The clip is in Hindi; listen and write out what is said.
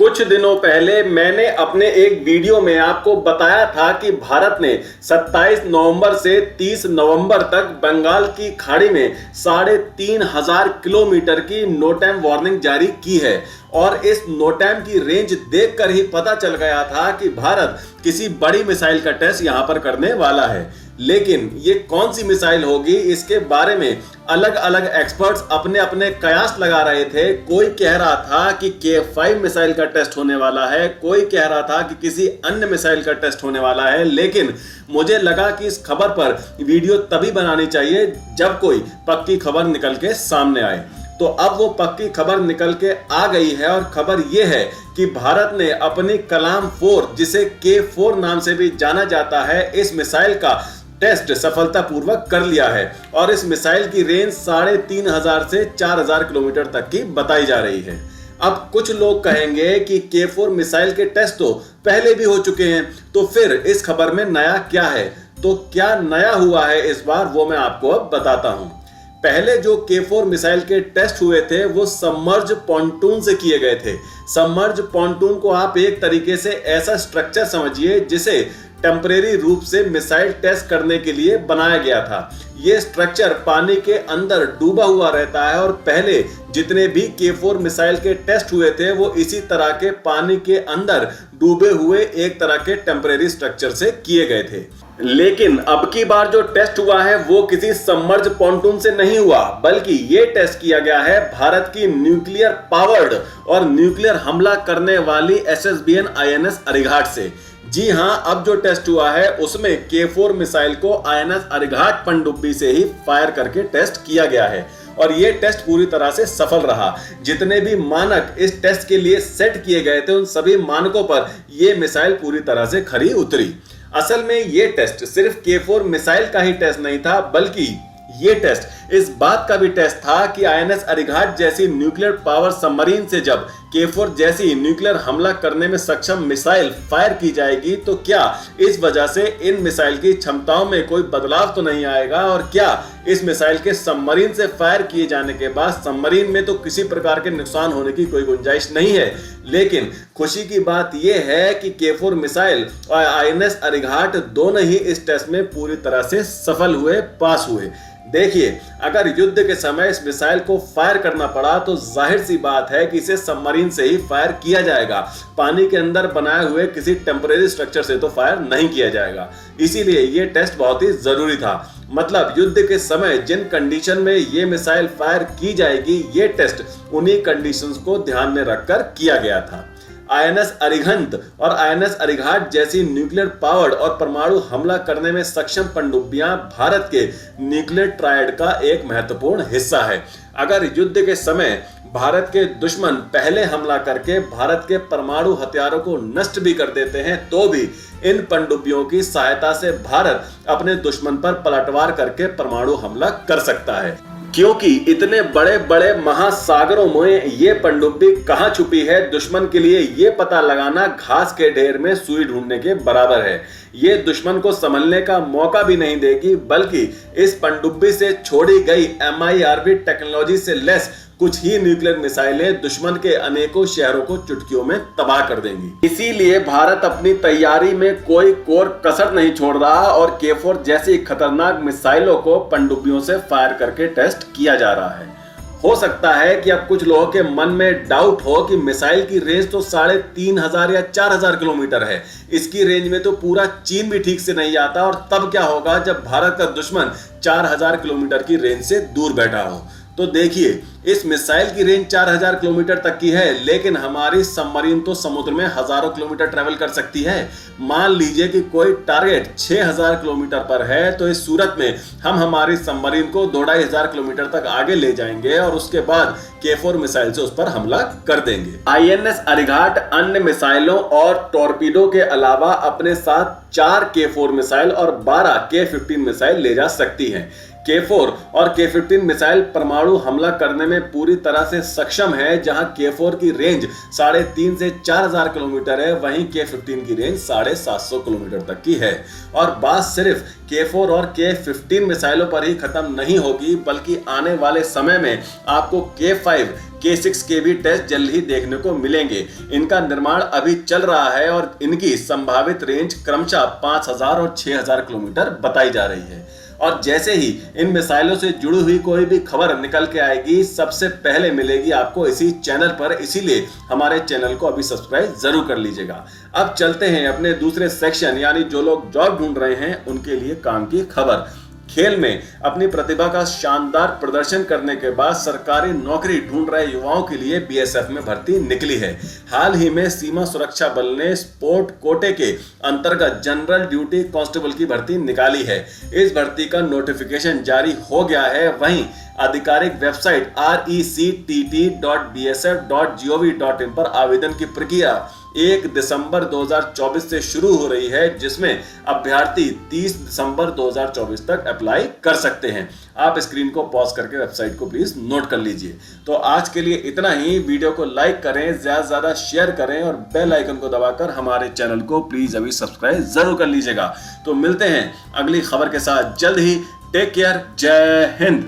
कुछ दिनों पहले मैंने अपने एक वीडियो में आपको बताया था कि भारत ने 27 नवंबर से 30 नवंबर तक बंगाल की खाड़ी में 3,500 किलोमीटर की नो टाइम वार्निंग जारी की है। और इस नो टाइम की रेंज देखकर ही पता चल गया था कि भारत किसी बड़ी मिसाइल का टेस्ट यहां पर करने वाला है। लेकिन ये कौन सी मिसाइल होगी, इसके बारे में अलग अलग एक्सपर्ट्स अपने अपने कयास लगा रहे थे। कोई कह रहा था कि K5 मिसाइल का टेस्ट होने वाला है, कोई कह रहा था कि किसी अन्य मिसाइल का टेस्ट होने वाला है। लेकिन मुझे लगा कि इस खबर पर वीडियो तभी बनानी चाहिए जब कोई पक्की खबर निकल के सामने आए। तो अब वो पक्की खबर निकल के आ गई है और खबर ये है कि भारत ने अपनी कलाम 4, जिसे K4 नाम से भी जाना जाता है, इस मिसाइल का टेस्ट सफलतापूर्वक कर लिया है। और इस मिसाइल की रेंज 3,500 से 4,000 किलोमीटर तक की बताई जा रही है। अब कुछ लोग कहेंगे कि K4 मिसाइल के टेस्ट तो पहले भी हो चुके हैं, तो फिर इस खबर में नया क्या है? तो क्या नया हुआ है इस बार, वो मैं आपको अब बताता हूं। पहले जो K4 मिसाइल के टेस्ट हुए थे वो सबमर्ज पॉन्टून से किए गए थे। सबमर्ज पॉन्टून को आप एक तरीके से ऐसा स्ट्रक्चर समझिए जिसे टेम्परेरी रूप से मिसाइल टेस्ट करने के लिए बनाया गया था। यह स्ट्रक्चर पानी के अंदर डूबा हुआ रहता है और पहले जितने भी K4 मिसाइल के टेस्ट हुए थे वो इसी तरह के पानी के अंदर डूबे हुए एक तरह के टेम्परेरी स्ट्रक्चर से किए गए थे। लेकिन अब की बार जो टेस्ट हुआ है वो किसी सबमर्ज पॉन्टून से नहीं हुआ, बल्कि ये टेस्ट किया गया है भारत की न्यूक्लियर पावर्ड और न्यूक्लियर हमला करने वाली SSBN INS अरिघाट से। जी हां, अब जो टेस्ट हुआ है उसमें K4 मिसाइल को INS अरिघाट पनडुब्बी से ही फायर करके टेस्ट किया गया है और यह टेस्ट पूरी तरह से सफल रहा। जितने भी मानक इस टेस्ट के लिए सेट किए गए थे उन सभी मानकों पर यह मिसाइल पूरी तरह से खरी उतरी। असल में यह टेस्ट सिर्फ K4 मिसाइल का ही टेस्ट नहीं था, बल्कि ये टेस्ट इस बात का भी टेस्ट था कि INS अरिघाट जैसी न्यूक्लियर पावर सबमरीन से जब K4 जैसी न्यूक्लियर हमला करने में सक्षम मिसाइल फायर की जाएगी तो क्या इस वजह से इन मिसाइल की क्षमताओं में कोई बदलाव तो नहीं आएगा, और क्या इस मिसाइल के सबमरीन से फायर किए जाने के बाद सबमरीन में तो किसी प्रकार के नुकसान होने की कोई गुंजाइश नहीं है। लेकिन खुशी की बात यह है कि K4 मिसाइल और INS अरिघाट दोनों ही इस टेस्ट में पूरी तरह से सफल हुए, पास हुए। देखिए, अगर युद्ध के समय इस मिसाइल को फायर करना पड़ा तो जाहिर सी बात है कि इसे सबमरीन से ही फायर किया जाएगा। पानी के अंदर बनाए हुए किसी टेम्परेरी स्ट्रक्चर से तो फायर नहीं किया जाएगा। इसीलिए ये टेस्ट बहुत ही जरूरी था। मतलब युद्ध के समय जिन कंडीशन में ये मिसाइल फायर की जाएगी, ये टेस्ट उन्हीं कंडीशंस को ध्यान में रखकर किया गया था। INS अरिहंत और INS अरिघाट जैसी न्यूक्लियर पावर्ड और परमाणु हमला करने में सक्षम पनडुब्बियां भारत के न्यूक्लियर ट्रायड का एक महत्वपूर्ण हिस्सा है। अगर युद्ध के समय भारत के दुश्मन पहले हमला करके भारत के परमाणु हथियारों को नष्ट भी कर देते हैं तो भी इन पनडुब्बियों की सहायता से भारत अपने दुश्मन पर पलटवार करके परमाणु हमला कर सकता है। क्योंकि इतने बड़े बड़े महासागरों में ये पनडुब्बी कहां छुपी है, दुश्मन के लिए ये पता लगाना घास के ढेर में सुई ढूंढने के बराबर है। ये दुश्मन को संभलने का मौका भी नहीं देगी, बल्कि इस पनडुब्बी से छोड़ी गई MIRV टेक्नोलॉजी से लैस कुछ ही न्यूक्लियर मिसाइलें दुश्मन के अनेकों शहरों को चुटकियों में तबाह कर देंगी। इसीलिए भारत अपनी तैयारी में कोई कोर कसर नहीं छोड़ रहा और K4 जैसी खतरनाक मिसाइलों को पनडुब्बियों से फायर करके टेस्ट किया जा रहा है। हो सकता है कि अब कुछ लोगों के मन में डाउट हो कि मिसाइल की रेंज तो 3,500 या 4,000 किलोमीटर है, इसकी रेंज में तो पूरा चीन भी ठीक से नहीं आता, और तब क्या होगा जब भारत का दुश्मन 4,000 किलोमीटर की रेंज से दूर बैठा हो। तो देखिए, इस मिसाइल की रेंज 4,000 किलोमीटर तक की है, लेकिन हमारी सबमरीन तो समुद्र में हजारों किलोमीटर ट्रेवल कर सकती है। मान लीजिए कि कोई टारगेट 6,000 किलोमीटर पर है, तो इस सूरत में हम हमारी सबमरीन को 2,500 किलोमीटर तक आगे ले जाएंगे और उसके बाद K4 मिसाइल से उस पर हमला कर देंगे। INS अरिघाट अन्य मिसाइलों और टॉर्पीडो के अलावा अपने साथ 4 K4 मिसाइल और 12 K15 मिसाइल ले जा सकती है। K4 और K15 मिसाइल परमाणु हमला करने में पूरी तरह से सक्षम है। जहां K4 की रेंज 3,500 से 4,000 किलोमीटर है, वहीं K15 की रेंज 750 किलोमीटर तक की है। और बात सिर्फ K4 और K15 मिसाइलों पर ही खत्म नहीं होगी, बल्कि आने वाले समय में आपको K5, K6 के भी टेस्ट जल्द ही देखने को मिलेंगे। इनका निर्माण अभी चल रहा है और इनकी संभावित रेंज क्रमशः 5000 और 6000 किलोमीटर बताई जा रही है। और जैसे ही इन मिसाइलों से जुड़ी हुई कोई भी खबर निकल के आएगी, सबसे पहले मिलेगी आपको इसी चैनल पर, इसीलिए हमारे चैनल को अभी सब्सक्राइब जरूर कर लीजिएगा। अब चलते हैं अपने दूसरे सेक्शन, यानी जो लोग जॉब ढूंढ रहे हैं उनके लिए काम की खबर। खेल में अपनी प्रतिभा का शानदार प्रदर्शन करने के बाद सरकारी नौकरी ढूंढ रहे युवाओं के लिए बीएसएफ में भर्ती निकली है। हाल ही में सीमा सुरक्षा बल ने स्पोर्ट कोटे के अंतर्गत जनरल ड्यूटी कांस्टेबल की भर्ती निकाली है। इस भर्ती का नोटिफिकेशन जारी हो गया है। वहीं आधिकारिक वेबसाइट rect.bsf.gov.in पर आवेदन की प्रक्रिया 1 दिसंबर 2024 से शुरू हो रही है, जिसमें अभ्यर्थी 30 दिसंबर 2024 तक अप्लाई कर सकते हैं। आप स्क्रीन को पॉज करके वेबसाइट को प्लीज नोट कर लीजिए। तो आज के लिए इतना ही। वीडियो को लाइक करें, ज्यादा से ज्यादा शेयर करें और बेल आइकन को दबाकर हमारे चैनल को प्लीज अभी सब्सक्राइब जरूर कर लीजिएगा। तो मिलते हैं अगली खबर के साथ जल्द ही। टेक केयर, जय हिंद।